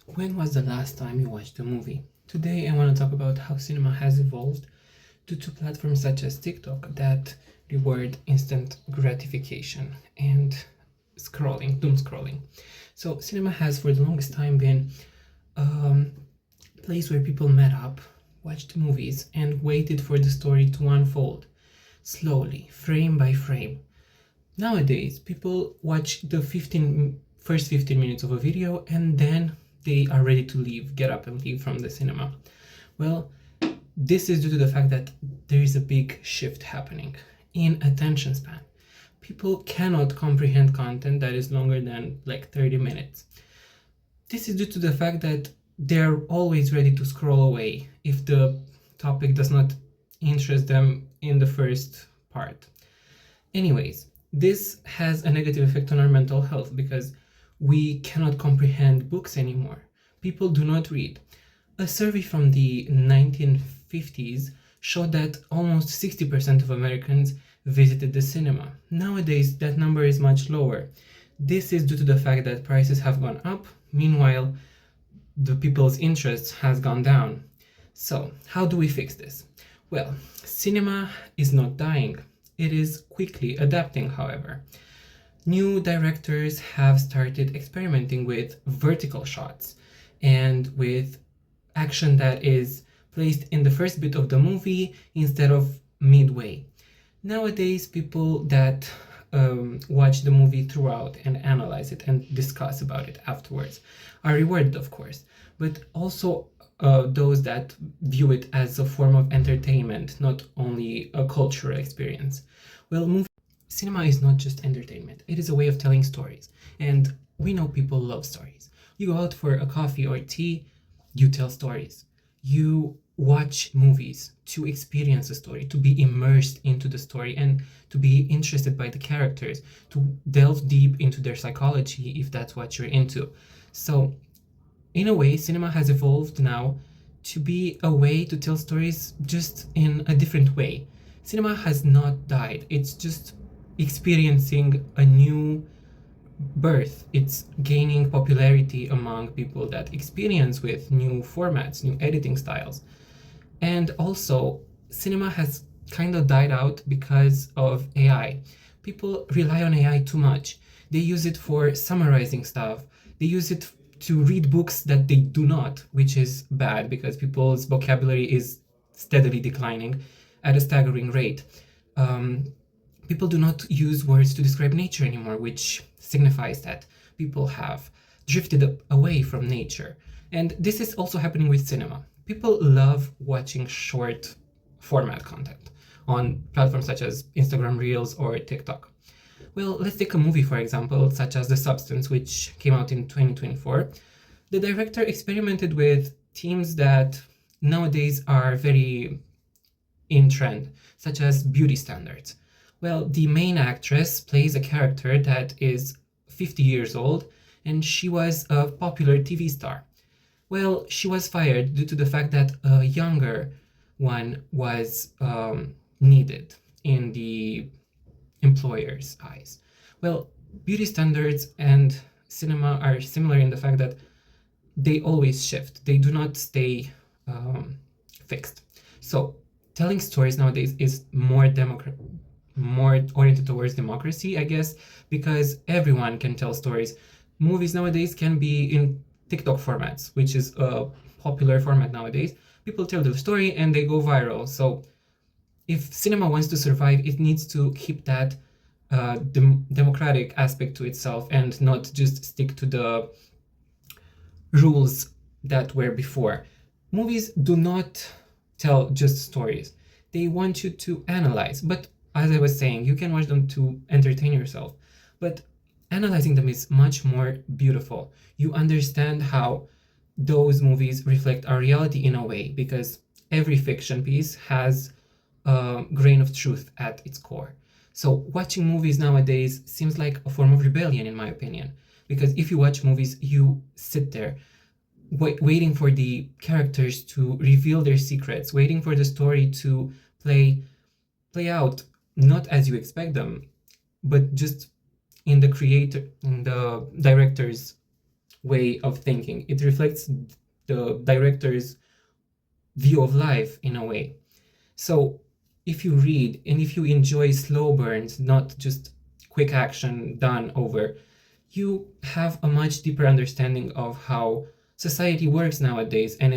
When was the last time you watched a movie? Today I want to talk about how cinema has evolved due to platforms such as TikTok that reward instant gratification and doom scrolling. So cinema has for the longest time been a place where people met up, watched movies, and waited for the story to unfold slowly, frame by frame. Nowadays, people watch the first 15 minutes of a video and then they are ready to leave, get up and leave from the cinema. Well, this is due to the fact that there is a big shift happening in attention span. People cannot comprehend content that is longer than like 30 minutes. This is due to the fact that they're always ready to scroll away if the topic does not interest them in the first part. Anyways, this has a negative effect on our mental health because we cannot comprehend books anymore. People do not read. A survey from the 1950s showed that almost 60% of Americans visited the cinema. Nowadays, that number is much lower. This is due to the fact that prices have gone up, meanwhile, the people's interests has gone down. So, how do we fix this? Well, cinema is not dying. It is quickly adapting, however. New directors have started experimenting with vertical shots and with action that is placed in the first bit of the movie instead of midway. Nowadays, people that watch the movie throughout and analyze it and discuss about it afterwards are rewarded, of course, but also those that view it as a form of entertainment, not only a cultural experience. Well, cinema is not just entertainment, it is a way of telling stories, and we know people love stories. You go out for a coffee or tea, you tell stories. You watch movies to experience a story, to be immersed into the story, and to be interested by the characters, to delve deep into their psychology if that's what you're into. So, in a way, cinema has evolved now to be a way to tell stories just in a different way. Cinema has not died, it's just experiencing a new birth. It's gaining popularity among people that experience with new formats, new editing styles. And also, cinema has kind of died out because of AI. People rely on AI too much. They use it for summarizing stuff. They use it to read books that they do not, which is bad because people's vocabulary is steadily declining at a staggering rate. People do not use words to describe nature anymore, which signifies that people have drifted away from nature. And this is also happening with cinema. People love watching short format content on platforms such as Instagram Reels or TikTok. Well, let's take a movie, for example, such as The Substance, which came out in 2024. The director experimented with themes that nowadays are very in trend, such as beauty standards. Well, the main actress plays a character that is 50 years old, and she was a popular TV star. Well, she was fired due to the fact that a younger one was needed in the employer's eyes. Well, beauty standards and cinema are similar in the fact that they always shift. They do not stay fixed. So telling stories nowadays is more oriented towards democracy, I guess, because everyone can tell stories. Movies nowadays can be in TikTok formats, which is a popular format nowadays. People tell the story and they go viral. So if cinema wants to survive, it needs to keep that democratic aspect to itself and not just stick to the rules that were before. Movies do not tell just stories. They want you to analyze. But as I was saying, you can watch them to entertain yourself. But analyzing them is much more beautiful. You understand how those movies reflect our reality in a way, because every fiction piece has a grain of truth at its core. So watching movies nowadays seems like a form of rebellion, in my opinion, because if you watch movies, you sit there waiting for the characters to reveal their secrets, waiting for the story to play out not as you expect them, but just in the director's way of thinking. It reflects the director's view of life in a way. So if you read and if you enjoy slow burns, not just quick action done over, you have a much deeper understanding of how society works nowadays, and